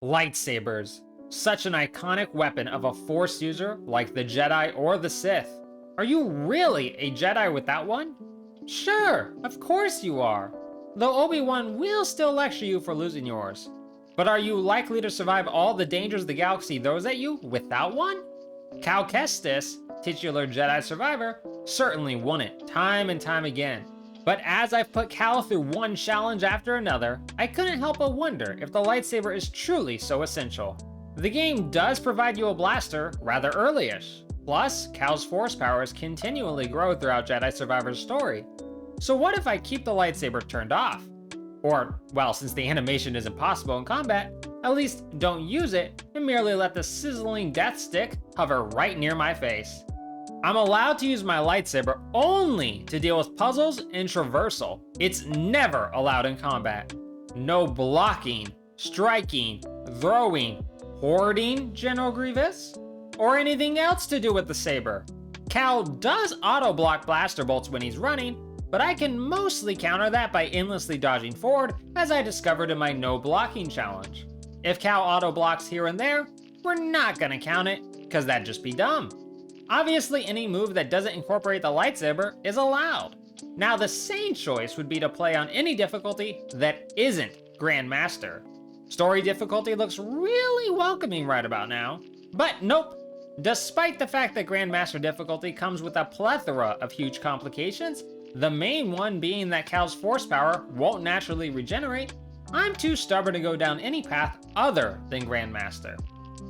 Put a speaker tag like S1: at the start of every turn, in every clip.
S1: Lightsabers. Such an iconic weapon of a Force user like the Jedi or the Sith. Are you really a Jedi without one? Sure, of course you are. Though Obi-Wan will still lecture you for losing yours. But are you likely to survive all the dangers the galaxy throws at you without one? Cal Kestis, titular Jedi Survivor, certainly won it time and time again. But as I've put Cal through one challenge after another, I couldn't help but wonder if the lightsaber is truly so essential. The game does provide you a blaster rather early-ish. Plus, Cal's force powers continually grow throughout Jedi Survivor's story. So what if I keep the lightsaber turned off? Or, well, since the animation is impossible in combat, at least don't use it and merely let the sizzling death stick hover right near my face. I'm allowed to use my lightsaber only to deal with puzzles and traversal. It's never allowed in combat. No blocking, striking, throwing, hoarding General Grievous, or anything else to do with the saber. Cal does auto-block blaster bolts when he's running, but I can mostly counter that by endlessly dodging forward, as I discovered in my no blocking challenge. If Cal auto-blocks here and there, we're not gonna count it, cause that'd just be dumb. Obviously, any move that doesn't incorporate the lightsaber is allowed. Now, the sane choice would be to play on any difficulty that isn't Grandmaster. Story difficulty looks really welcoming right about now, but nope. Despite the fact that Grandmaster difficulty comes with a plethora of huge complications, the main one being that Cal's force power won't naturally regenerate, I'm too stubborn to go down any path other than Grandmaster.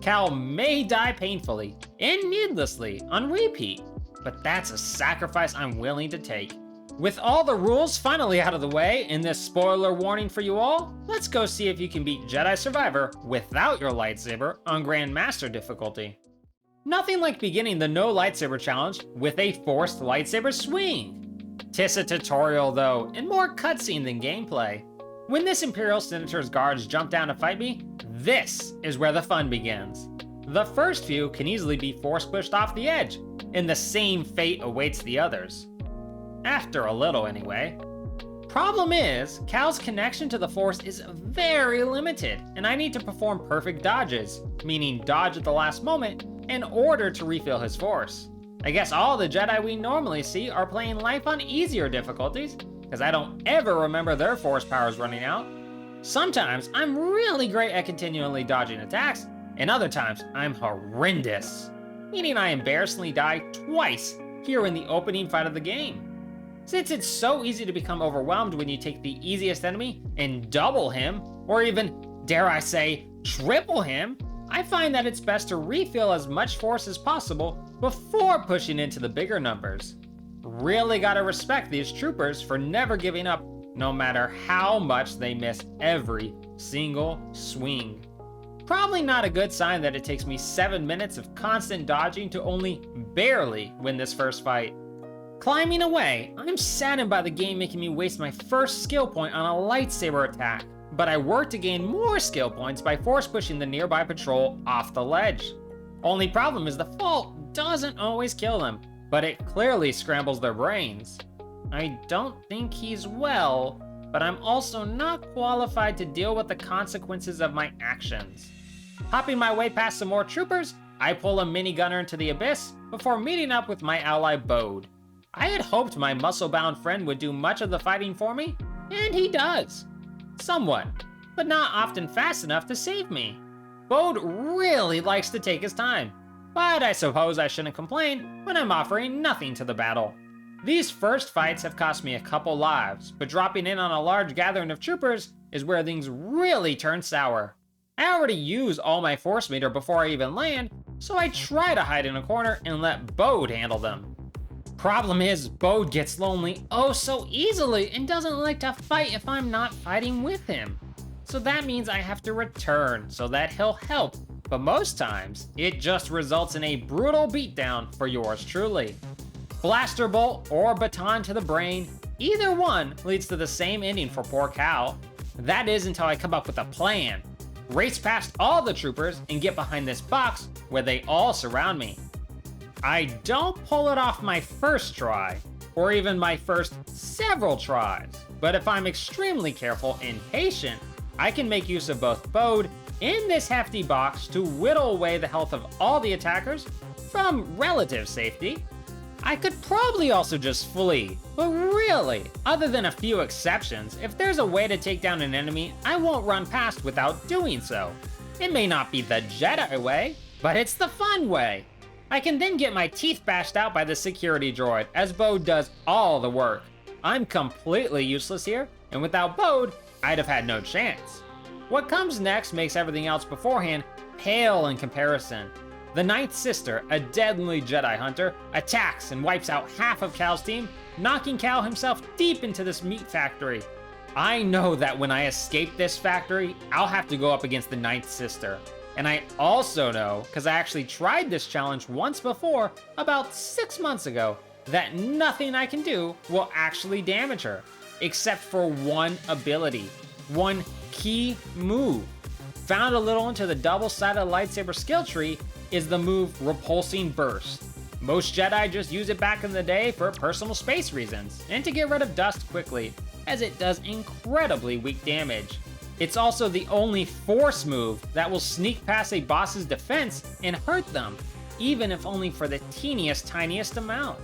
S1: Cal may die painfully and needlessly on repeat, but that's a sacrifice I'm willing to take. With all the rules finally out of the way and this spoiler warning for you all, let's go see if you can beat Jedi Survivor without your lightsaber on Grandmaster difficulty. Nothing like beginning the no lightsaber challenge with a forced lightsaber swing. 'Tis a tutorial though, and more cutscene than gameplay. When this Imperial Senator's guards jump down to fight me, this is where the fun begins. The first few can easily be force pushed off the edge, and the same fate awaits the others. After a little anyway. Problem is, Cal's connection to the Force is very limited, and I need to perform perfect dodges, meaning dodge at the last moment, in order to refill his Force. I guess all the Jedi we normally see are playing life on easier difficulties, because I don't ever remember their Force powers running out. Sometimes I'm really great at continually dodging attacks, and other times I'm horrendous, meaning I embarrassingly die twice here in the opening fight of the game. Since it's so easy to become overwhelmed when you take the easiest enemy and double him, or even, dare I say, triple him, I find that it's best to refill as much force as possible before pushing into the bigger numbers. Really gotta respect these troopers for never giving up, no matter how much they miss every single swing. Probably not a good sign that it takes me 7 minutes of constant dodging to only barely win this first fight. Climbing away, I'm saddened by the game making me waste my first skill point on a lightsaber attack, but I work to gain more skill points by force pushing the nearby patrol off the ledge. Only problem is the fault doesn't always kill them, but it clearly scrambles their brains. I don't think he's well, but I'm also not qualified to deal with the consequences of my actions. Hopping my way past some more troopers, I pull a minigunner into the abyss before meeting up with my ally Bode. I had hoped my muscle-bound friend would do much of the fighting for me, and he does. Somewhat, but not often fast enough to save me. Bode really likes to take his time, but I suppose I shouldn't complain when I'm offering nothing to the battle. These first fights have cost me a couple lives, but dropping in on a large gathering of troopers is where things really turn sour. I already use all my force meter before I even land, so I try to hide in a corner and let Bode handle them. Problem is, Bode gets lonely oh so easily and doesn't like to fight if I'm not fighting with him. So that means I have to return so that he'll help, but most times, it just results in a brutal beatdown for yours truly. Blaster bolt or baton to the brain, either one leads to the same ending for poor Cal. That is until I come up with a plan. Race past all the troopers and get behind this box where they all surround me. I don't pull it off my first try, or even my first several tries, but if I'm extremely careful and patient, I can make use of both Bode in this hefty box to whittle away the health of all the attackers from relative safety. I could probably also just flee, but really, other than a few exceptions, if there's a way to take down an enemy, I won't run past without doing so. It may not be the Jedi way, but it's the fun way. I can then get my teeth bashed out by the security droid, as Bode does all the work. I'm completely useless here, and without Bode, I'd have had no chance. What comes next makes everything else beforehand pale in comparison. The Ninth Sister, a deadly Jedi hunter, attacks and wipes out half of Cal's team, knocking Cal himself deep into this meat factory. I know that when I escape this factory, I'll have to go up against the Ninth Sister. And I also know, because I actually tried this challenge once before, about 6 months ago, that nothing I can do will actually damage her, except for one ability, one key move. Found a little into the double-sided lightsaber skill tree is the move Repulsing Burst. Most Jedi just use it back in the day for personal space reasons, and to get rid of dust quickly, as it does incredibly weak damage. It's also the only force move that will sneak past a boss's defense and hurt them, even if only for the teeniest tiniest amount.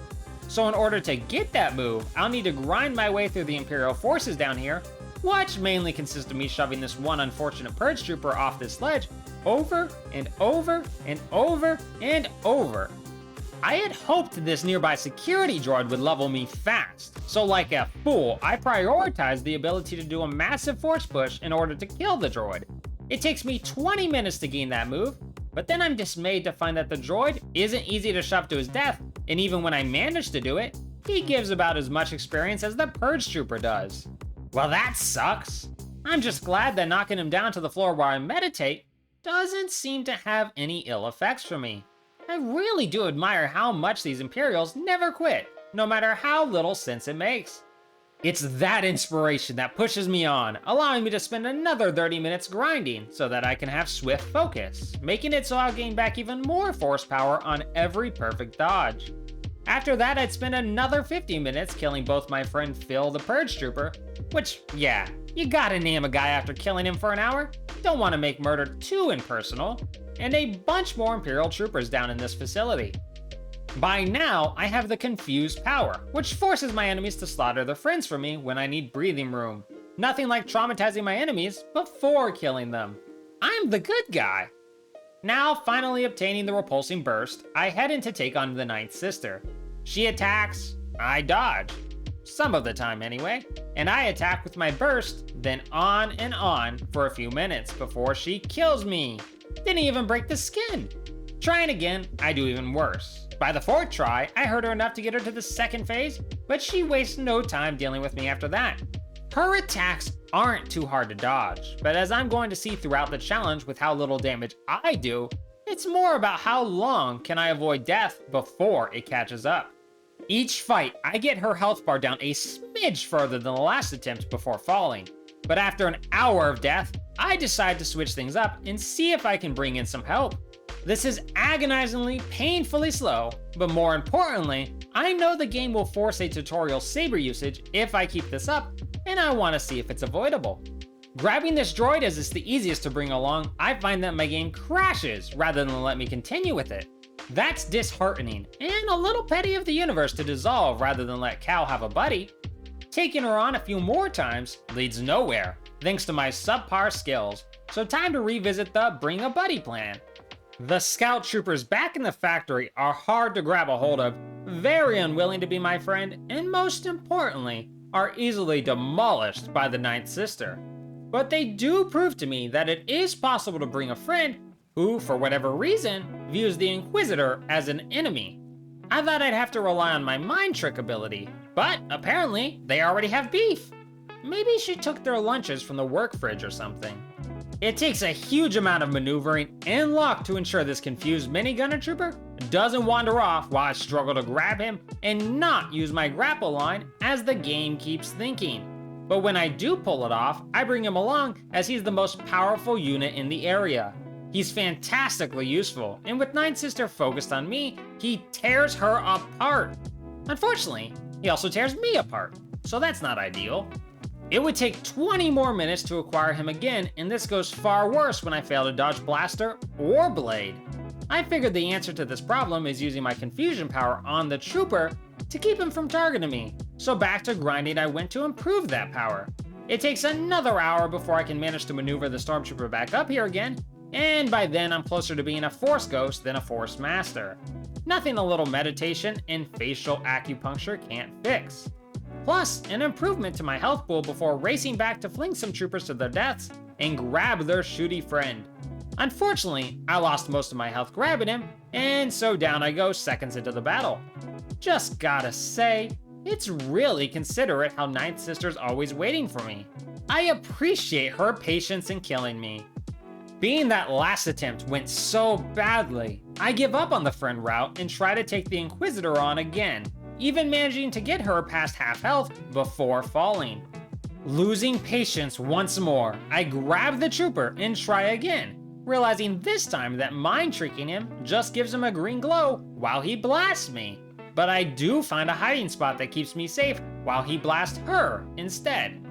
S1: So in order to get that move, I'll need to grind my way through the Imperial forces down here, which mainly consists of me shoving this one unfortunate Purge Trooper off this ledge over and over and over and over. I had hoped this nearby security droid would level me fast, so like a fool, I prioritized the ability to do a massive force push in order to kill the droid. It takes me 20 minutes to gain that move, but then I'm dismayed to find that the droid isn't easy to shove to his death, and even when I manage to do it, he gives about as much experience as the Purge Trooper does. Well, that sucks. I'm just glad that knocking him down to the floor while I meditate doesn't seem to have any ill effects for me. I really do admire how much these Imperials never quit, no matter how little sense it makes. It's that inspiration that pushes me on, allowing me to spend another 30 minutes grinding so that I can have swift focus, making it so I'll gain back even more force power on every perfect dodge. After that, I'd spend another 50 minutes killing both my friend Phil the Purge Trooper, which, yeah, you gotta name a guy after killing him for an hour, don't want to make murder too impersonal, and a bunch more Imperial troopers down in this facility. By now, I have the Confused power, which forces my enemies to slaughter their friends for me when I need breathing room. Nothing like traumatizing my enemies before killing them. I'm the good guy. Now, finally obtaining the Repulsing Burst, I head in to take on the Ninth Sister. She attacks, I dodge. Some of the time anyway, and I attack with my burst, then on and on for a few minutes before she kills me. Didn't even break the skin. Trying again, I do even worse. By the fourth try, I hurt her enough to get her to the second phase, but she wastes no time dealing with me after that. Her attacks aren't too hard to dodge, but as I'm going to see throughout the challenge with how little damage I do, it's more about how long can I avoid death before it catches up. Each fight, I get her health bar down a smidge further than the last attempt before falling. But after an hour of death, I decide to switch things up and see if I can bring in some help. This is agonizingly, painfully slow, but more importantly, I know the game will force a tutorial saber usage if I keep this up, and I want to see if it's avoidable. Grabbing this droid as it's the easiest to bring along, I find that my game crashes rather than let me continue with it. That's disheartening, and a little petty of the universe to dissolve rather than let Cal have a buddy. Taking her on a few more times leads nowhere, thanks to my subpar skills, so time to revisit the Bring a Buddy plan. The scout troopers back in the factory are hard to grab a hold of, very unwilling to be my friend, and most importantly, are easily demolished by the Ninth Sister. But they do prove to me that it is possible to bring a friend who, for whatever reason, views the Inquisitor as an enemy. I thought I'd have to rely on my mind trick ability, but apparently they already have beef. Maybe she took their lunches from the work fridge or something. It takes a huge amount of maneuvering and luck to ensure this confused minigunner trooper doesn't wander off while I struggle to grab him and not use my grapple line as the game keeps thinking. But when I do pull it off, I bring him along as he's the most powerful unit in the area. He's fantastically useful, and with Ninth Sister focused on me, he tears her apart. Unfortunately, he also tears me apart, so that's not ideal. It would take 20 more minutes to acquire him again, and this goes far worse when I fail to dodge Blaster or Blade. I figured the answer to this problem is using my confusion power on the trooper to keep him from targeting me, so back to grinding I went to improve that power. It takes another hour before I can manage to maneuver the Stormtrooper back up here again, and by then I'm closer to being a Force Ghost than a Force Master. Nothing a little meditation and facial acupuncture can't fix. Plus, an improvement to my health pool before racing back to fling some troopers to their deaths and grab their shooty friend. Unfortunately, I lost most of my health grabbing him, and so down I go seconds into the battle. Just gotta say, it's really considerate how Ninth Sister's always waiting for me. I appreciate her patience in killing me. Being that last attempt went so badly, I give up on the friend route and try to take the Inquisitor on again, even managing to get her past half health before falling. Losing patience once more, I grab the trooper and try again, realizing this time that mind tricking him just gives him a green glow while he blasts me. But I do find a hiding spot that keeps me safe while he blasts her instead.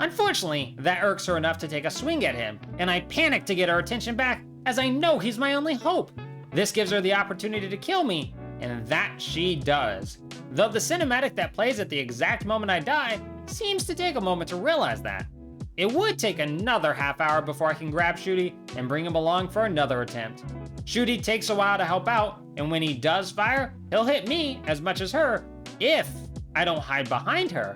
S1: Unfortunately, that irks her enough to take a swing at him, and I panic to get her attention back as I know he's my only hope. This gives her the opportunity to kill me, and that she does. Though the cinematic that plays at the exact moment I die seems to take a moment to realize that. It would take another half hour before I can grab Shooty and bring him along for another attempt. Shooty takes a while to help out, and when he does fire, he'll hit me as much as her, if I don't hide behind her.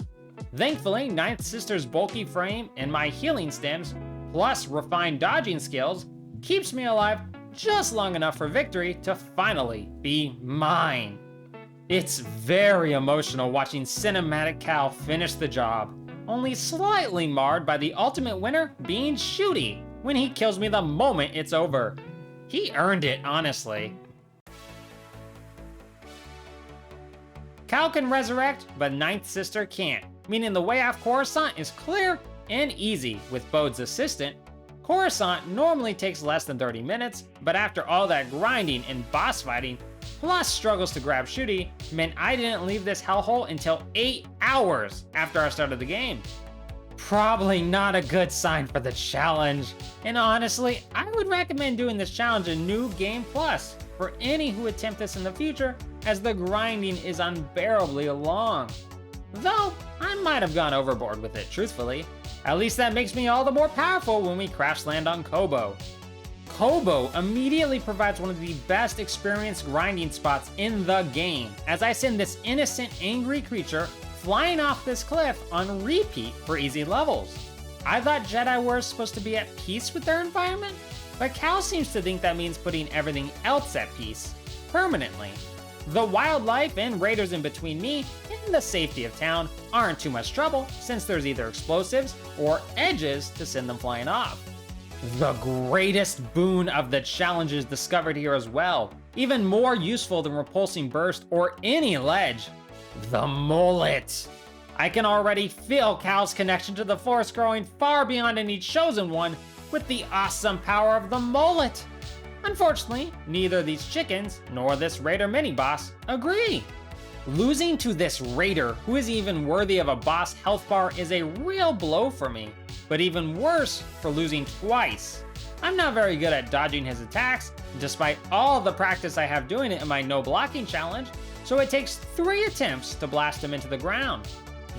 S1: Thankfully, Ninth Sister's bulky frame and my healing stems, plus refined dodging skills, keeps me alive just long enough for victory to finally be mine. It's very emotional watching Cinematic Cal finish the job, only slightly marred by the ultimate winner being Shooty when he kills me the moment it's over. He earned it, honestly. Cal can resurrect, but Ninth Sister can't, meaning the way off Coruscant is clear and easy with Bode's assistant. Coruscant normally takes less than 30 minutes, but after all that grinding and boss fighting, plus struggles to grab Shooty, meant I didn't leave this hellhole until 8 hours after I started the game. Probably not a good sign for the challenge, and honestly, I would recommend doing this challenge in New Game Plus for any who attempt this in the future, as the grinding is unbearably long. Though, I might have gone overboard with it, truthfully. At least that makes me all the more powerful when we crash land on Koboh. Koboh immediately provides one of the best experienced grinding spots in the game, as I send this innocent, angry creature flying off this cliff on repeat for easy levels. I thought Jedi were supposed to be at peace with their environment, but Cal seems to think that means putting everything else at peace, permanently. The wildlife and raiders in between me and the safety of town aren't too much trouble, since there's either explosives or edges to send them flying off. The greatest boon of the challenge is discovered here as well, even more useful than repulsing burst or any ledge: the mullet. I can already feel Cal's connection to the Force growing far beyond any chosen one with the awesome power of the mullet. Unfortunately, neither these chickens nor this raider mini-boss agree. Losing to this raider, who is even worthy of a boss health bar, is a real blow for me, but even worse for losing twice. I'm not very good at dodging his attacks, despite all the practice I have doing it in my no blocking challenge, so it takes 3 attempts to blast him into the ground.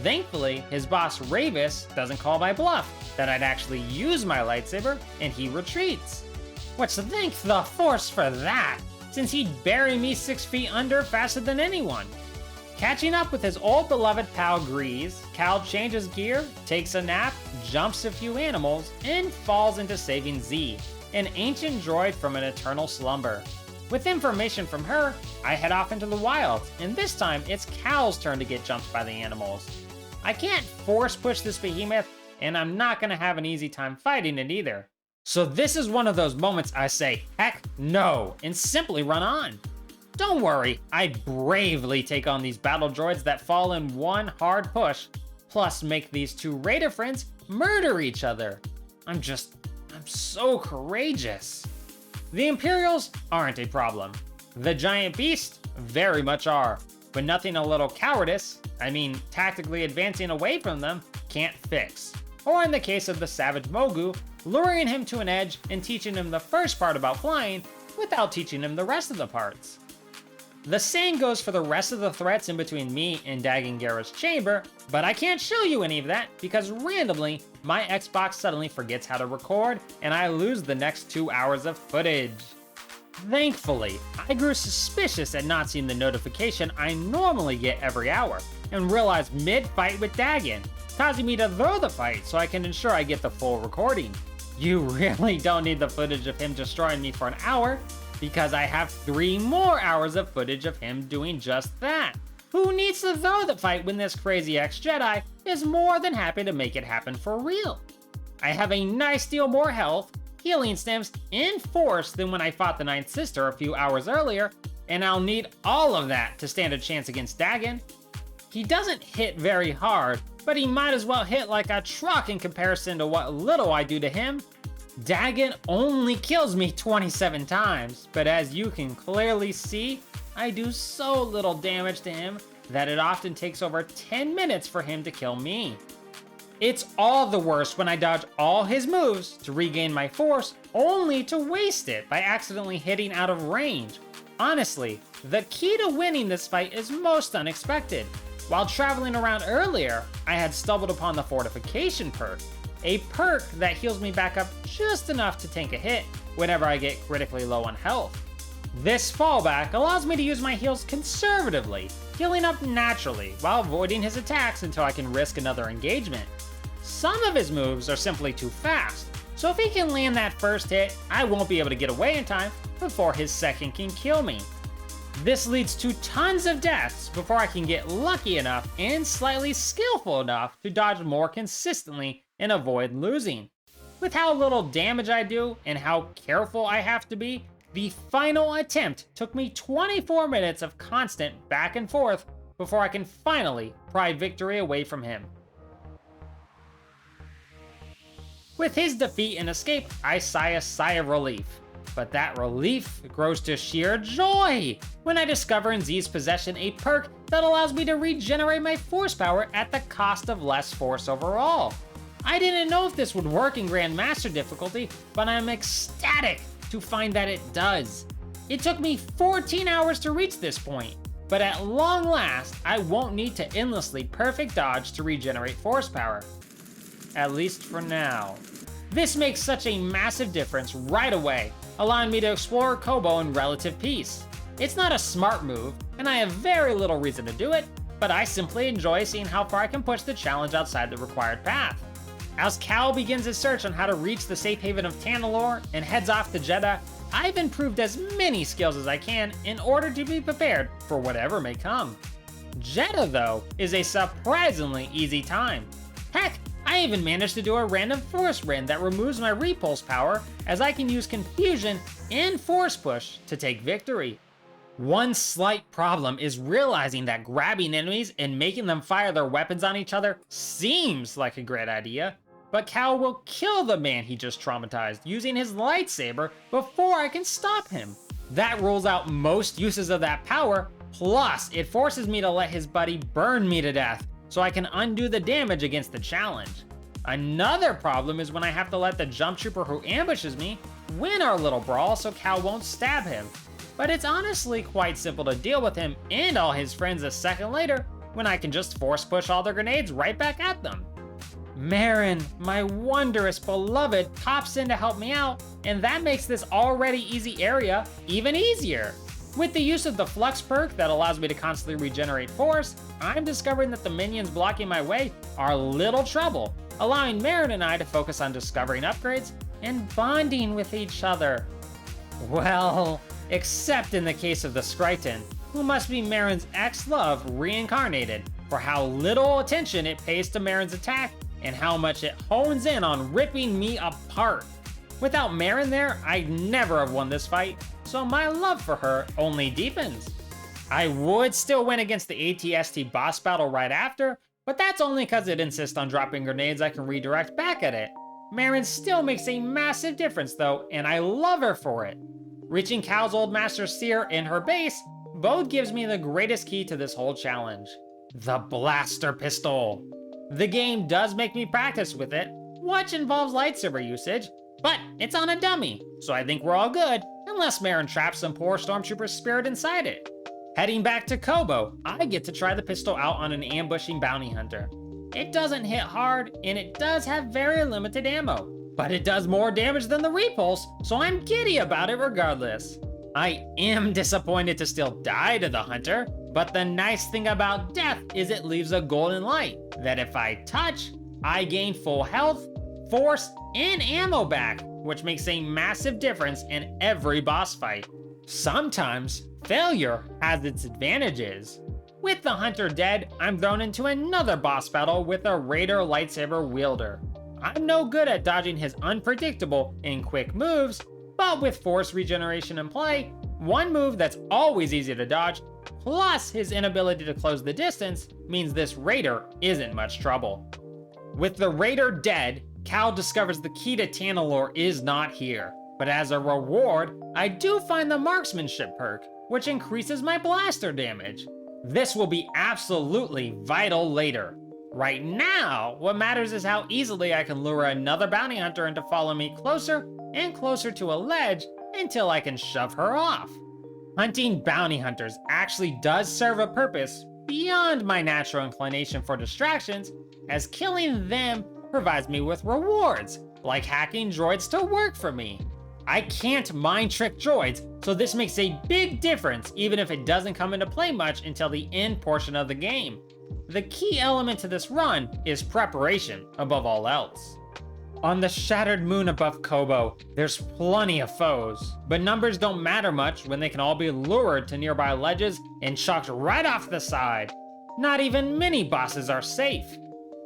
S1: Thankfully, his boss Rayvis doesn't call my bluff that I'd actually use my lightsaber, and he retreats. Let's thank the Force for that, since he'd bury me 6 feet under faster than anyone. Catching up with his old beloved pal Grease, Cal changes gear, takes a nap, jumps a few animals, and falls into saving Z, an ancient droid from an eternal slumber. With information from her, I head off into the wilds, and this time it's Cal's turn to get jumped by the animals. I can't force push this behemoth, and I'm not gonna have an easy time fighting it either. So this is one of those moments I say, heck no, and simply run on. Don't worry, I bravely take on these battle droids that fall in one hard push, plus make these 2 raider friends murder each other. I'm so courageous. The Imperials aren't a problem. The giant beasts very much are, but nothing a little cowardice, tactically advancing away from them, can't fix. Or in the case of the Savage Mogu, luring him to an edge and teaching him the first part about flying without teaching him the rest of the parts. The same goes for the rest of the threats in between me and Dagan Gera's chamber, but I can't show you any of that because randomly, my Xbox suddenly forgets how to record and I lose the next 2 hours of footage. Thankfully, I grew suspicious at not seeing the notification I normally get every hour, and realized mid-fight with Dagan, causing me to throw the fight so I can ensure I get the full recording. You really don't need the footage of him destroying me for an hour, because I have 3 more hours of footage of him doing just that. Who needs to throw the fight when this crazy ex-Jedi is more than happy to make it happen for real? I have a nice deal more health, healing stems, and force than when I fought the Ninth Sister a few hours earlier, and I'll need all of that to stand a chance against Dagan. He doesn't hit very hard, but he might as well hit like a truck in comparison to what little I do to him. Dagan only kills me 27 times, but as you can clearly see, I do so little damage to him that it often takes over 10 minutes for him to kill me. It's all the worse when I dodge all his moves to regain my force, only to waste it by accidentally hitting out of range. Honestly, the key to winning this fight is most unexpected. While traveling around earlier, I had stumbled upon the Fortification perk, a perk that heals me back up just enough to tank a hit whenever I get critically low on health. This fallback allows me to use my heals conservatively, healing up naturally while avoiding his attacks until I can risk another engagement. Some of his moves are simply too fast, so if he can land that first hit, I won't be able to get away in time before his second can kill me. This leads to tons of deaths before I can get lucky enough and slightly skillful enough to dodge more consistently and avoid losing. With how little damage I do and how careful I have to be, the final attempt took me 24 minutes of constant back and forth before I can finally pry victory away from him. With his defeat and escape, I sigh a sigh of relief. But that relief grows to sheer joy when I discover in Z's possession a perk that allows me to regenerate my force power at the cost of less force overall. I didn't know if this would work in Grandmaster Difficulty, but I'm ecstatic to find that it does. It took me 14 hours to reach this point, but at long last, I won't need to endlessly perfect dodge to regenerate force power. At least for now. This makes such a massive difference right away, allowing me to explore Koboh in relative peace. It's not a smart move, and I have very little reason to do it, but I simply enjoy seeing how far I can push the challenge outside the required path. As Cal begins his search on how to reach the safe haven of Tanalorr and heads off to Jedha, I've improved as many skills as I can in order to be prepared for whatever may come. Jedha, though, is a surprisingly easy time. Heck, I even managed to do a random force rend that removes my repulse power, as I can use confusion and force push to take victory. One slight problem is realizing that grabbing enemies and making them fire their weapons on each other seems like a great idea, but Cal will kill the man he just traumatized using his lightsaber before I can stop him. That rules out most uses of that power, plus it forces me to let his buddy burn me to death, so I can undo the damage against the challenge. Another problem is when I have to let the jump trooper who ambushes me win our little brawl so Cal won't stab him. But it's honestly quite simple to deal with him and all his friends a second later when I can just force push all their grenades right back at them. Merrin, my wondrous beloved, pops in to help me out, and that makes this already easy area even easier. With the use of the Flux perk that allows me to constantly regenerate force, I'm discovering that the minions blocking my way are little trouble, allowing Merrin and I to focus on discovering upgrades and bonding with each other. Well, except in the case of the Skryton, who must be Merrin's ex-love reincarnated, for how little attention it pays to Merrin's attack and how much it hones in on ripping me apart. Without Merrin there, I'd never have won this fight, so my love for her only deepens. I would still win against the AT-ST boss battle right after, but that's only because it insists on dropping grenades I can redirect back at it. Merrin still makes a massive difference though, and I love her for it. Reaching Cal's old master Cere in her base both gives me the greatest key to this whole challenge. The Blaster Pistol. The game does make me practice with it, which involves lightsaber usage, but it's on a dummy, so I think we're all good, unless Marin traps some poor stormtrooper spirit inside it. Heading back to Koboh, I get to try the pistol out on an ambushing bounty hunter. It doesn't hit hard, and it does have very limited ammo, but it does more damage than the repulse, so I'm giddy about it regardless. I am disappointed to still die to the hunter, but the nice thing about death is it leaves a golden light that if I touch, I gain full health, force, and ammo back, which makes a massive difference in every boss fight. Sometimes, failure has its advantages. With the hunter dead, I'm thrown into another boss battle with a Raider lightsaber wielder. I'm no good at dodging his unpredictable and quick moves, but with force regeneration in play, one move that's always easy to dodge, plus his inability to close the distance, means this Raider isn't much trouble. With the Raider dead, Cal discovers the key to Tanalorr is not here, but as a reward, I do find the marksmanship perk, which increases my blaster damage. This will be absolutely vital later. Right now, what matters is how easily I can lure another bounty hunter into following me closer and closer to a ledge until I can shove her off. Hunting bounty hunters actually does serve a purpose beyond my natural inclination for distractions, as killing them provides me with rewards, like hacking droids to work for me. I can't mind trick droids, so this makes a big difference even if it doesn't come into play much until the end portion of the game. The key element to this run is preparation above all else. On the shattered moon above Koboh, there's plenty of foes, but numbers don't matter much when they can all be lured to nearby ledges and chucked right off the side. Not even mini bosses are safe.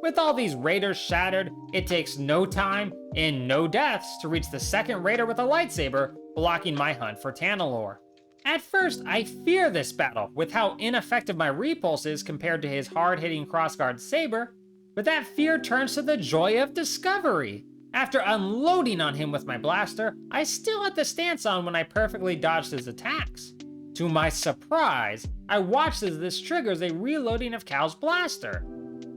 S1: With all these raiders shattered, it takes no time and no deaths to reach the second raider with a lightsaber, blocking my hunt for Tanalorr. At first, I fear this battle with how ineffective my repulse is compared to his hard-hitting crossguard saber, but that fear turns to the joy of discovery. After unloading on him with my blaster, I still had the stance on when I perfectly dodged his attacks. To my surprise, I watched as this triggers a reloading of Cal's blaster.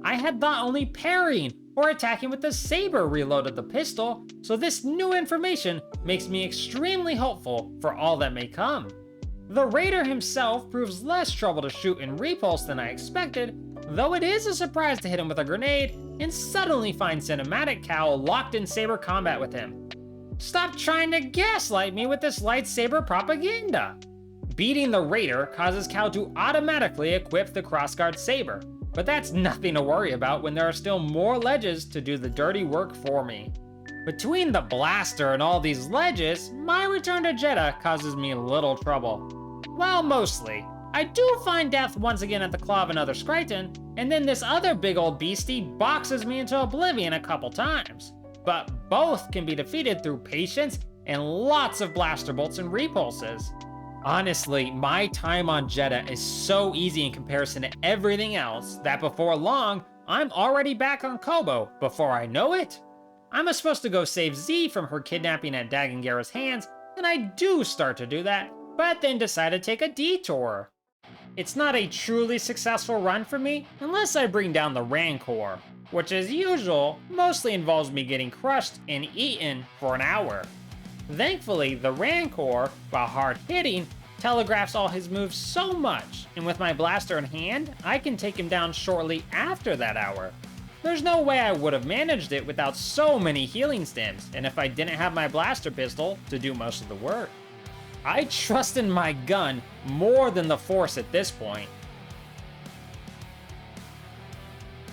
S1: I had thought only parrying or attacking with the saber reloaded the pistol, so this new information makes me extremely hopeful for all that may come. The Raider himself proves less trouble to shoot and repulse than I expected, though it is a surprise to hit him with a grenade and suddenly find Cinematic Cal locked in saber combat with him. Stop trying to gaslight me with this lightsaber propaganda! Beating the Raider causes Cal to automatically equip the crossguard saber, but that's nothing to worry about when there are still more ledges to do the dirty work for me. Between the blaster and all these ledges, my return to Jedha causes me little trouble. Well, mostly. I do find death once again at the claw of another Skriton, and then this other big old beastie boxes me into oblivion a couple times. But both can be defeated through patience and lots of blaster bolts and repulses. Honestly, my time on Jedha is so easy in comparison to everything else that before long, I'm already back on Koboh before I know it. I'm supposed to go save Z from her kidnapping at Dagan Gera's hands, and I do start to do that, but then decide to take a detour. It's not a truly successful run for me unless I bring down the Rancor, which as usual, mostly involves me getting crushed and eaten for an hour. Thankfully, the Rancor, while hard hitting, telegraphs all his moves so much, and with my blaster in hand, I can take him down shortly after that hour. There's no way I would have managed it without so many healing stems, and if I didn't have my blaster pistol to do most of the work. I trust in my gun more than the Force at this point.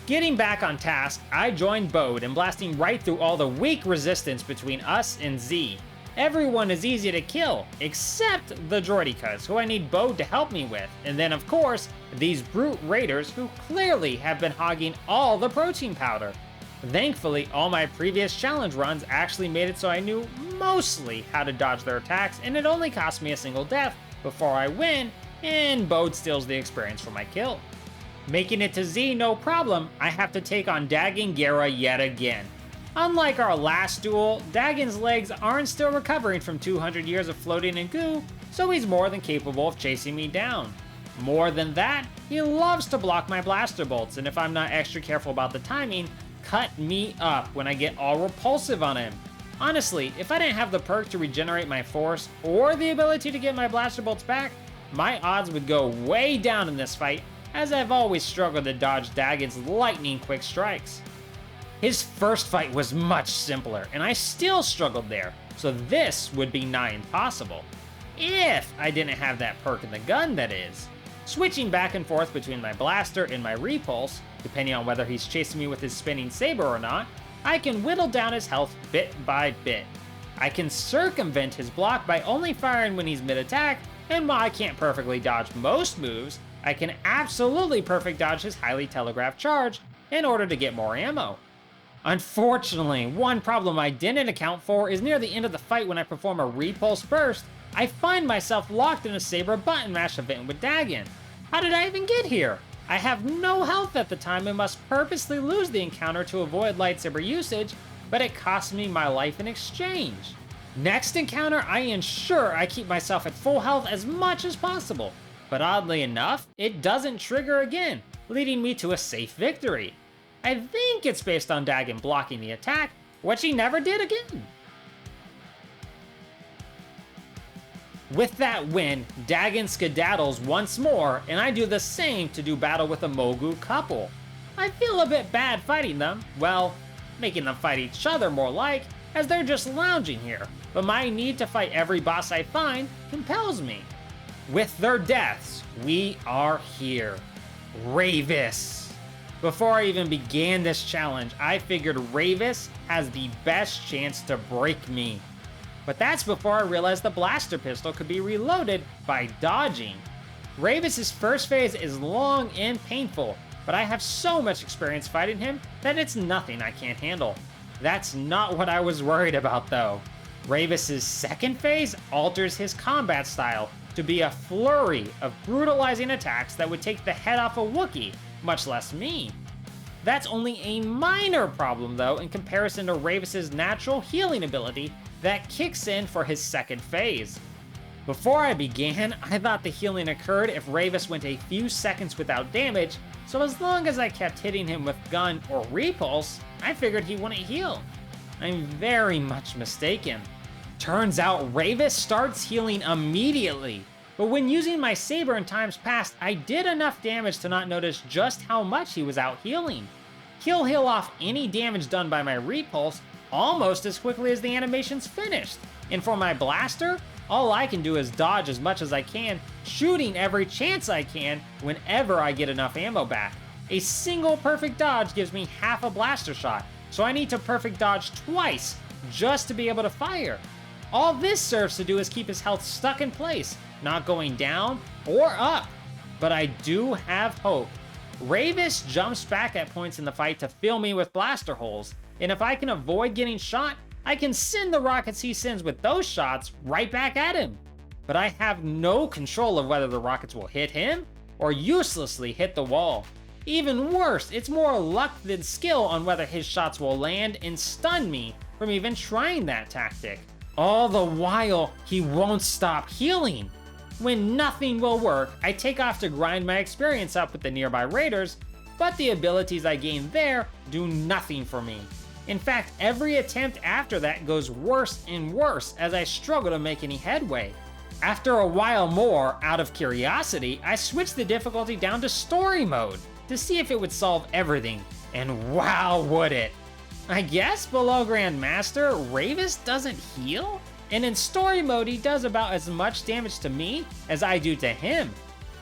S1: Getting back on task, I joined Bode and blasting right through all the weak resistance between us and Z. Everyone is easy to kill, except the droidicas, who I need Bode to help me with, and then of course, these brute raiders who clearly have been hogging all the protein powder. Thankfully, all my previous challenge runs actually made it so I knew mostly how to dodge their attacks, and it only cost me a single death before I win, and Bode steals the experience for my kill. Making it to Z no problem, I have to take on Dagan Gera yet again. Unlike our last duel, Dagan's legs aren't still recovering from 200 years of floating in goo, so he's more than capable of chasing me down. More than that, he loves to block my blaster bolts, and if I'm not extra careful about the timing, cut me up when I get all repulsive on him. Honestly, if I didn't have the perk to regenerate my force or the ability to get my blaster bolts back, my odds would go way down in this fight, as I've always struggled to dodge Dagan's lightning quick strikes. His first fight was much simpler, and I still struggled there, so this would be nigh impossible. If I didn't have that perk in the gun, that is. Switching back and forth between my blaster and my repulse, depending on whether he's chasing me with his spinning saber or not, I can whittle down his health bit by bit. I can circumvent his block by only firing when he's mid-attack, and while I can't perfectly dodge most moves, I can absolutely perfect dodge his highly telegraphed charge in order to get more ammo. Unfortunately, one problem I didn't account for is near the end of the fight when I perform a repulse burst, I find myself locked in a saber button mash event with Dagan. How did I even get here? I have no health at the time and must purposely lose the encounter to avoid lightsaber usage, but it cost me my life in exchange. Next encounter, I ensure I keep myself at full health as much as possible, but oddly enough, it doesn't trigger again, leading me to a safe victory. I think it's based on Dagan blocking the attack, which he never did again. With that win, Dagan skedaddles once more, and I do the same to do battle with the Mogu couple. I feel a bit bad fighting them, well, making them fight each other more like, as they're just lounging here, but my need to fight every boss I find compels me. With their deaths, we are here. Rayvis. Before I even began this challenge, I figured Rayvis has the best chance to break me. But that's before I realized the blaster pistol could be reloaded by dodging. Rayvis' first phase is long and painful, but I have so much experience fighting him that it's nothing I can't handle. That's not what I was worried about though. Rayvis' second phase alters his combat style to be a flurry of brutalizing attacks that would take the head off a Wookiee, much less me. That's only a minor problem though in comparison to Rayvis' natural healing ability that kicks in for his second phase. Before I began, I thought the healing occurred if Rayvis went a few seconds without damage, so as long as I kept hitting him with gun or repulse, I figured he wouldn't heal. I'm very much mistaken. Turns out Rayvis starts healing immediately, but when using my saber in times past, I did enough damage to not notice just how much he was out healing. He'll heal off any damage done by my repulse almost as quickly as the animation's finished, and for my blaster, all I can do is dodge as much as I can, shooting every chance I can whenever I get enough ammo back. A single perfect dodge gives me half a blaster shot, so I need to perfect dodge twice just to be able to fire. All this serves to do is keep his health stuck in place, not going down or up. But I do have hope. Rayvis jumps back at points in the fight to fill me with blaster holes, and if I can avoid getting shot, I can send the rockets he sends with those shots right back at him. But I have no control of whether the rockets will hit him or uselessly hit the wall. Even worse, it's more luck than skill on whether his shots will land and stun me from even trying that tactic. All the while, he won't stop healing. When nothing will work, I take off to grind my experience up with the nearby raiders, but the abilities I gain there do nothing for me. In fact, every attempt after that goes worse and worse as I struggle to make any headway. After a while more, out of curiosity, I switched the difficulty down to story mode to see if it would solve everything, and wow would it! I guess below Grandmaster, Rayvis doesn't heal? And in story mode he does about as much damage to me as I do to him.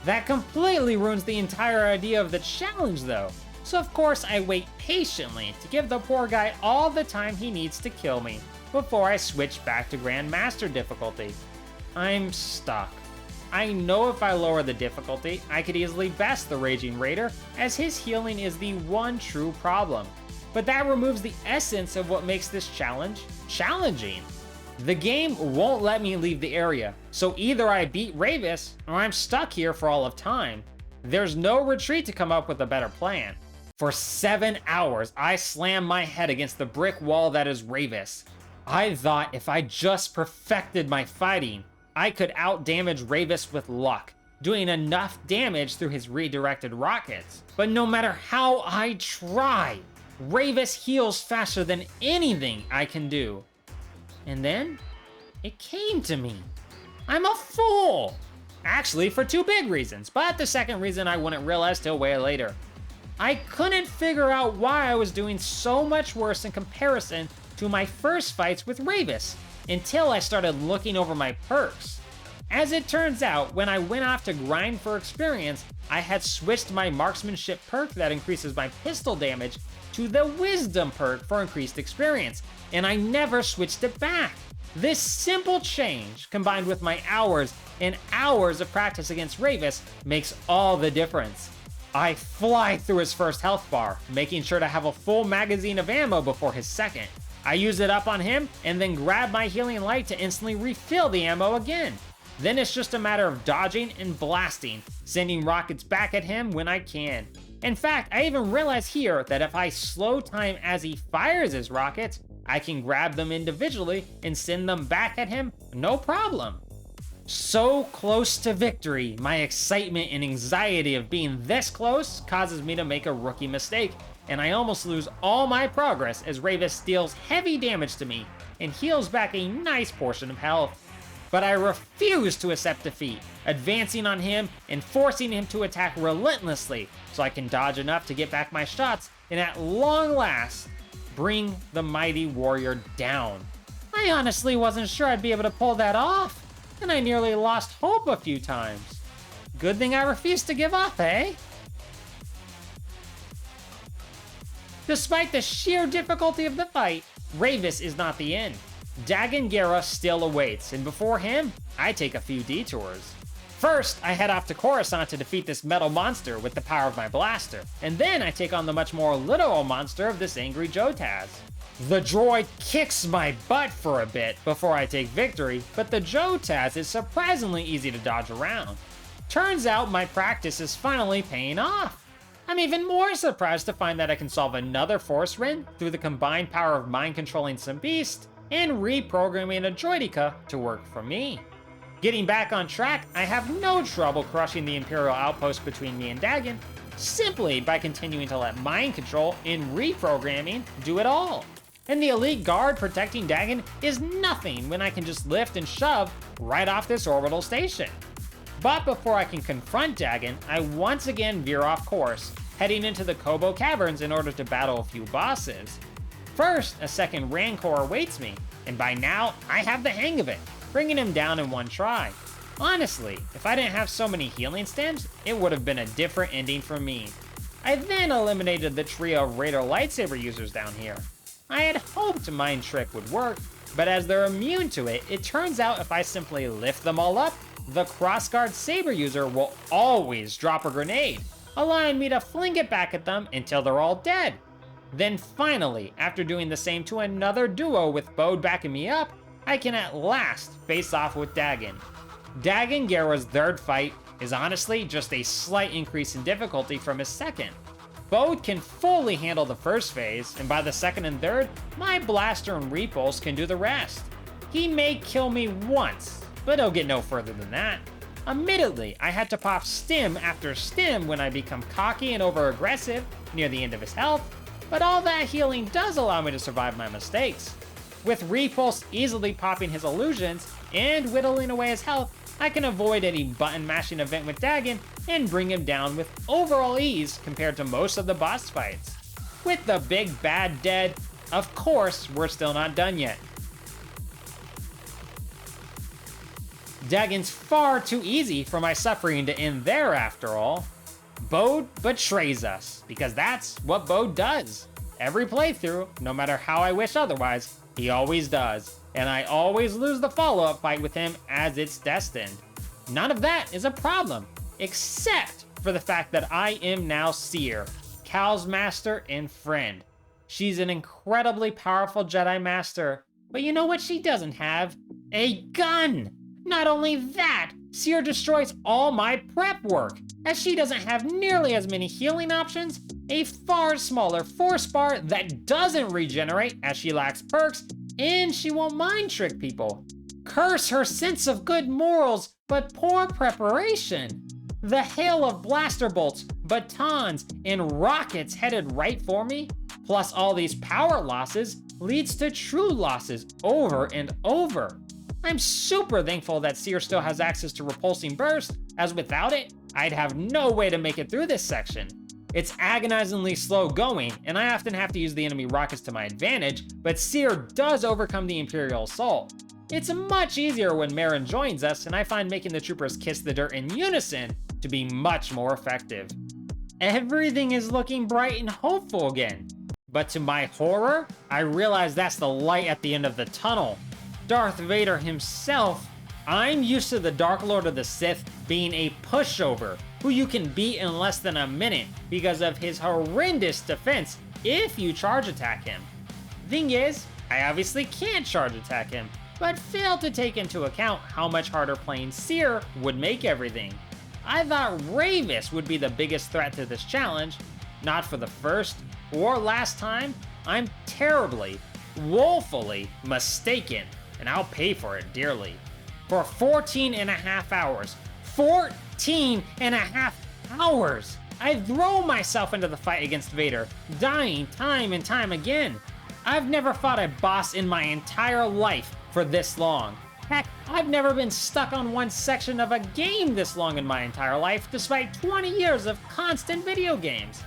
S1: That completely ruins the entire idea of the challenge though. So of course I wait patiently to give the poor guy all the time he needs to kill me before I switch back to Grandmaster difficulty. I'm stuck. I know if I lower the difficulty, I could easily best the Raging Raider, as his healing is the one true problem. But that removes the essence of what makes this challenge challenging. The game won't let me leave the area, so either I beat Rayvis or I'm stuck here for all of time. There's no retreat to come up with a better plan. For 7 hours, I slammed my head against the brick wall that is Rayvis. I thought if I just perfected my fighting, I could outdamage Rayvis with luck. doing enough damage through his redirected rockets. But no matter how I try, Rayvis heals faster than anything I can do. And then, it came to me. I'm a fool! Actually, for two big reasons, but the second reason I wouldn't realize till way later. I couldn't figure out why I was doing so much worse in comparison to my first fights with Rayvis, until I started looking over my perks. As it turns out, when I went off to grind for experience, I had switched my marksmanship perk that increases my pistol damage to the wisdom perk for increased experience, and I never switched it back. This simple change, combined with my hours and hours of practice against Rayvis, makes all the difference. I fly through his first health bar, making sure to have a full magazine of ammo before his second. I use it up on him, and then grab my healing light to instantly refill the ammo again. Then it's just a matter of dodging and blasting, sending rockets back at him when I can. In fact, I even realize here that if I slow time as he fires his rockets, I can grab them individually and send them back at him, no problem. So close to victory, my excitement and anxiety of being this close causes me to make a rookie mistake, and I almost lose all my progress as Rayvis deals heavy damage to me and heals back a nice portion of health. But I refuse to accept defeat, advancing on him and forcing him to attack relentlessly so I can dodge enough to get back my shots and at long last, bring the mighty warrior down. I honestly wasn't sure I'd be able to pull that off, and I nearly lost hope a few times. Good thing I refused to give up, eh? Despite the sheer difficulty of the fight, Rayvis is not the end. Dagan Gera still awaits, and before him, I take a few detours. First, I head off to Coruscant to defeat this metal monster with the power of my blaster, and then I take on the much more literal monster of this angry Jotaz. The droid kicks my butt for a bit before I take victory, but the Jotaz is surprisingly easy to dodge around. Turns out my practice is finally paying off. I'm even more surprised to find that I can solve another Force Rend through the combined power of mind-controlling some beast and reprogramming a droideka to work for me. Getting back on track, I have no trouble crushing the Imperial outpost between me and Dagan, simply by continuing to let mind control and reprogramming do it all. And the elite guard protecting Dagan is nothing when I can just lift and shove right off this orbital station. But before I can confront Dagan, I once again veer off course, heading into the Koboh caverns in order to battle a few bosses. First, a second Rancor awaits me, and by now, I have the hang of it, bringing him down in one try. Honestly, if I didn't have so many healing stems, it would have been a different ending for me. I then eliminated the trio of Raider lightsaber users down here. I had hoped Mind Trick would work, but as they're immune to it, it turns out if I simply lift them all up, the crossguard saber user will always drop a grenade, allowing me to fling it back at them until they're all dead. Then finally, after doing the same to another duo with Bode backing me up, I can at last face off with Dagan. Dagan Gera's third fight is honestly just a slight increase in difficulty from his second. Bode can fully handle the first phase, and by the second and third, my blaster and repulse can do the rest. He may kill me once, but he'll get no further than that. Admittedly, I had to pop stim after stim when I become cocky and over-aggressive near the end of his health, but all that healing does allow me to survive my mistakes. With Repulse easily popping his illusions and whittling away his health, I can avoid any button mashing event with Dagan and bring him down with overall ease compared to most of the boss fights. With the big bad dead, of course, we're still not done yet. Dagan's far too easy for my suffering to end there after all. Bode betrays us, because that's what Bode does. Every playthrough, no matter how I wish otherwise, he always does, and I always lose the follow-up fight with him as it's destined. None of that is a problem, except for the fact that I am now Seer, Cal's master and friend. She's an incredibly powerful Jedi Master, but you know what she doesn't have? A gun! Not only that, Seer destroys all my prep work, as she doesn't have nearly as many healing options, a far smaller force bar that doesn't regenerate as she lacks perks, and she won't mind trick people. Curse her sense of good morals, but poor preparation. The hail of blaster bolts, batons, and rockets headed right for me, plus all these power losses, leads to true losses over and over. I'm super thankful that Seer still has access to repulsing burst, as without it, I'd have no way to make it through this section. It's agonizingly slow going, and I often have to use the enemy rockets to my advantage, but Seer does overcome the Imperial Assault. It's much easier when Marin joins us, and I find making the troopers kiss the dirt in unison to be much more effective. Everything is looking bright and hopeful again, but to my horror, I realize that's the light at the end of the tunnel. Darth Vader himself. I'm used to the Dark Lord of the Sith being a pushover, who you can beat in less than a minute because of his horrendous defense if you charge attack him. Thing is, I obviously can't charge attack him, but failed to take into account how much harder playing Seer would make everything. I thought Rayvis would be the biggest threat to this challenge. Not for the first or last time, I'm terribly, woefully mistaken, and I'll pay for it dearly. For 14 and a half hours, 14 and a half hours, I throw myself into the fight against Vader, dying time and time again. I've never fought a boss in my entire life for this long. Heck, I've never been stuck on one section of a game this long in my entire life, despite 20 years of constant video games.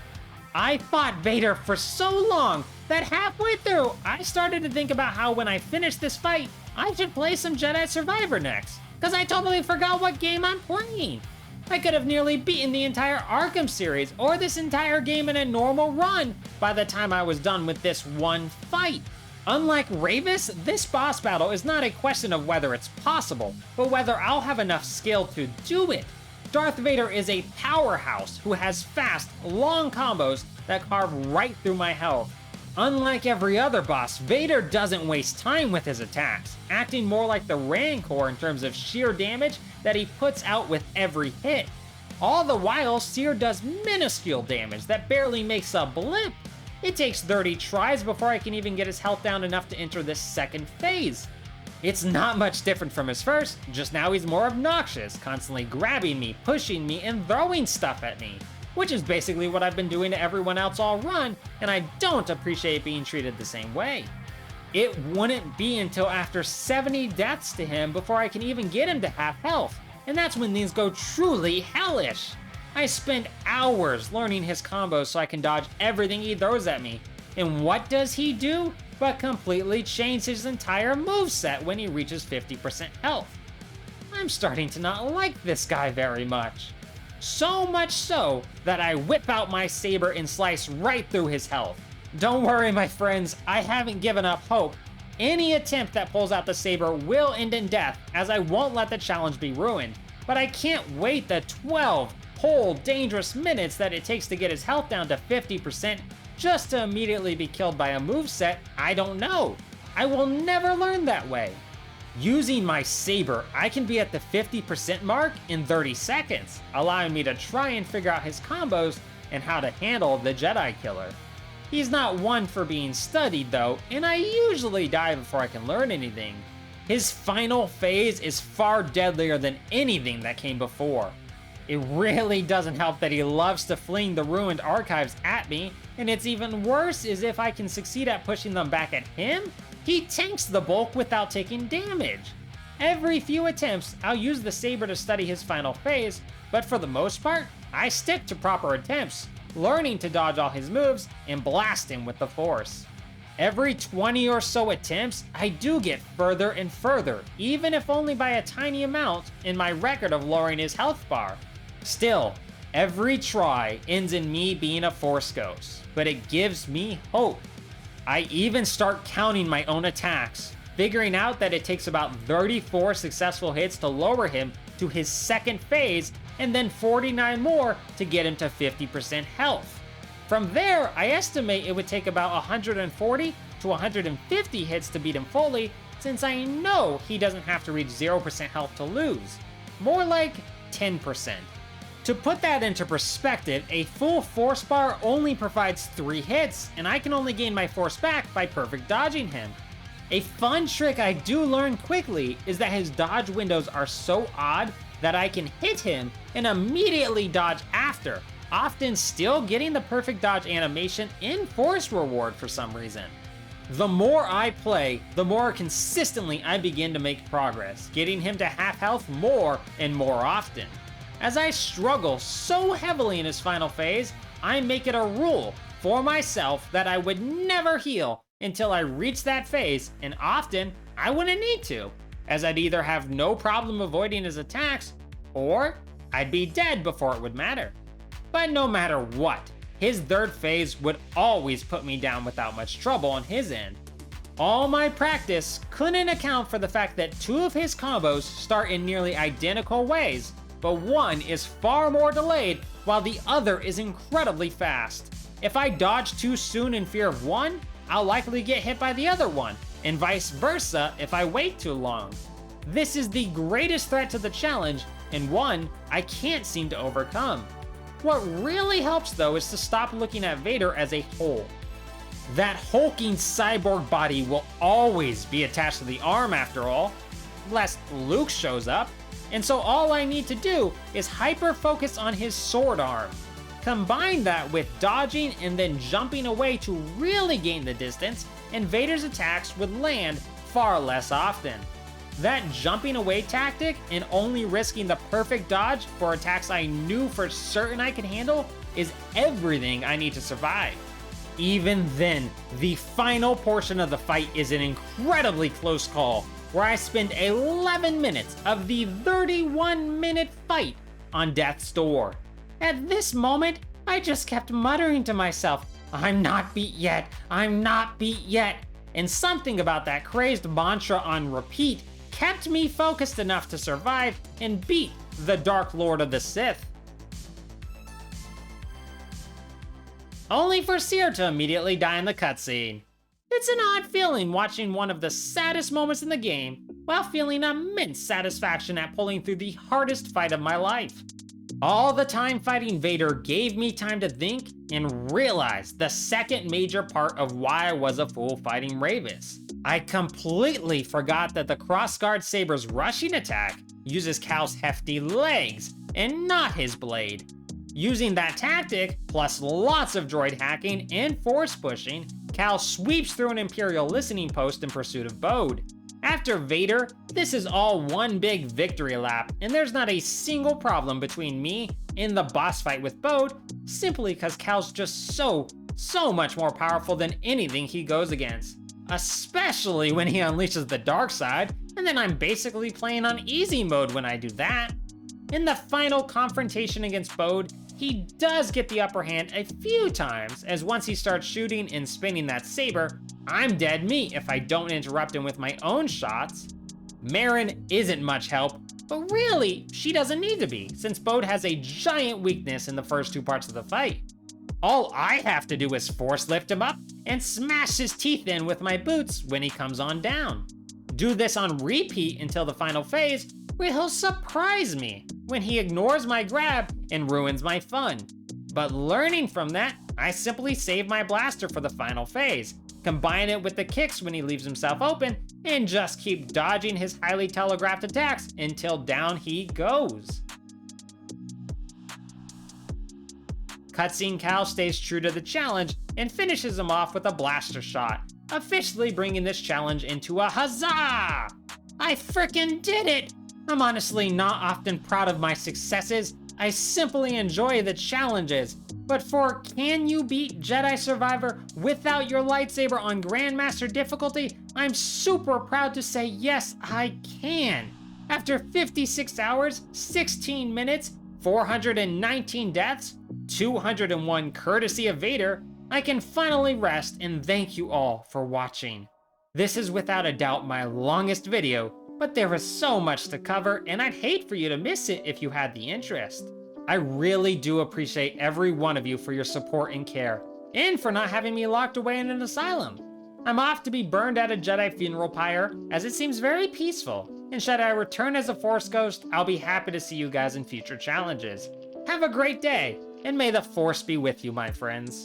S1: I fought Vader for so long that halfway through, I started to think about how when I finish this fight, I should play some Jedi Survivor next, because I totally forgot what game I'm playing. I could have nearly beaten the entire Arkham series or this entire game in a normal run by the time I was done with this one fight. Unlike Rayvis, this boss battle is not a question of whether it's possible, but whether I'll have enough skill to do it. Darth Vader is a powerhouse who has fast, long combos that carve right through my health. Unlike every other boss, Vader doesn't waste time with his attacks, acting more like the Rancor in terms of sheer damage that he puts out with every hit. All the while, Seer does minuscule damage that barely makes a blip. It takes 30 tries before I can even get his health down enough to enter this second phase. It's not much different from his first, just now he's more obnoxious, constantly grabbing me, pushing me, and throwing stuff at me. Which is basically what I've been doing to everyone else all run, and I don't appreciate being treated the same way. It wouldn't be until after 70 deaths to him before I can even get him to half health, and that's when things go truly hellish. I spend hours learning his combos so I can dodge everything he throws at me, and what does he do but completely change his entire moveset when he reaches 50% health. I'm starting to not like this guy very much. So much so that I whip out my saber and slice right through his health. Don't worry, my friends, I haven't given up hope. Any attempt that pulls out the saber will end in death, as I won't let the challenge be ruined. But I can't wait the 12 whole dangerous minutes that it takes to get his health down to 50% just to immediately be killed by a moveset I don't know. I will never learn that way. Using my saber, I can be at the 50% mark in 30 seconds, allowing me to try and figure out his combos and how to handle the Jedi Killer. He's not one for being studied though, and I usually die before I can learn anything. His final phase is far deadlier than anything that came before. It really doesn't help that he loves to fling the ruined archives at me, and it's even worse is if I can succeed at pushing them back at him, he tanks the bulk without taking damage. Every few attempts, I'll use the saber to study his final phase, but for the most part, I stick to proper attempts, learning to dodge all his moves and blast him with the Force. Every 20 or so attempts, I do get further and further, even if only by a tiny amount, in my record of lowering his health bar. Still, every try ends in me being a Force ghost, but it gives me hope. I even start counting my own attacks, figuring out that it takes about 34 successful hits to lower him to his second phase, and then 49 more to get him to 50% health. From there, I estimate it would take about 140 to 150 hits to beat him fully, since I know he doesn't have to reach 0% health to lose. More like 10%. To put that into perspective, a full Force bar only provides 3 hits, and I can only gain my Force back by perfect dodging him. A fun trick I do learn quickly is that his dodge windows are so odd that I can hit him and immediately dodge after, often still getting the perfect dodge animation in Force reward for some reason. The more I play, the more consistently I begin to make progress, getting him to half health more and more often. As I struggle so heavily in his final phase, I make it a rule for myself that I would never heal until I reach that phase, and often I wouldn't need to, as I'd either have no problem avoiding his attacks, or I'd be dead before it would matter. But no matter what, his third phase would always put me down without much trouble on his end. All my practice couldn't account for the fact that two of his combos start in nearly identical ways, but one is far more delayed while the other is incredibly fast. If I dodge too soon in fear of one, I'll likely get hit by the other one, and vice versa if I wait too long. This is the greatest threat to the challenge, and one I can't seem to overcome. What really helps though is to stop looking at Vader as a whole. That hulking cyborg body will always be attached to the arm after all, unless Luke shows up, and so all I need to do is hyper-focus on his sword arm. Combine that with dodging and then jumping away to really gain the distance, and Vader's attacks would land far less often. That jumping away tactic and only risking the perfect dodge for attacks I knew for certain I could handle is everything I need to survive. Even then, the final portion of the fight is an incredibly close call, where I spend 11 minutes of the 31-minute fight on death's door. At this moment, I just kept muttering to myself, "I'm not beat yet, I'm not beat yet," and something about that crazed mantra on repeat kept me focused enough to survive and beat the Dark Lord of the Sith. Only for Cere to immediately die in the cutscene. It's an odd feeling watching one of the saddest moments in the game while feeling immense satisfaction at pulling through the hardest fight of my life. All the time fighting Vader gave me time to think and realize the second major part of why I was a fool fighting Rayvis. I completely forgot that the Crossguard Saber's rushing attack uses Cal's hefty legs and not his blade. Using that tactic, plus lots of droid hacking and force pushing, Cal sweeps through an Imperial listening post in pursuit of Bode. After Vader, this is all one big victory lap, and there's not a single problem between me and the boss fight with Bode, simply because Cal's just so much more powerful than anything he goes against. Especially when he unleashes the dark side, and then I'm basically playing on easy mode when I do that. In the final confrontation against Bode, he does get the upper hand a few times, as once he starts shooting and spinning that saber, I'm dead meat if I don't interrupt him with my own shots. Merrin isn't much help, but really, she doesn't need to be, since Bode has a giant weakness in the first two parts of the fight. All I have to do is force lift him up and smash his teeth in with my boots when he comes on down. Do this on repeat until the final phase, where he'll surprise me when he ignores my grab and ruins my fun. But learning from that, I simply save my blaster for the final phase, combine it with the kicks when he leaves himself open, and just keep dodging his highly telegraphed attacks until down he goes. Cutscene Cal stays true to the challenge and finishes him off with a blaster shot, officially bringing this challenge into a huzzah! I frickin' did it! I'm honestly not often proud of my successes, I simply enjoy the challenges. But for Can You Beat Jedi Survivor without your lightsaber on Grandmaster Difficulty, I'm super proud to say yes, I can. After 56 hours, 16 minutes, 419 deaths, 201 courtesy of Vader, I can finally rest and thank you all for watching. This is without a doubt my longest video, but there is so much to cover and I'd hate for you to miss it if you had the interest. I really do appreciate every one of you for your support and care, and for not having me locked away in an asylum. I'm off to be burned at a Jedi funeral pyre, as it seems very peaceful, and should I return as a Force ghost, I'll be happy to see you guys in future challenges. Have a great day, and may the Force be with you, my friends.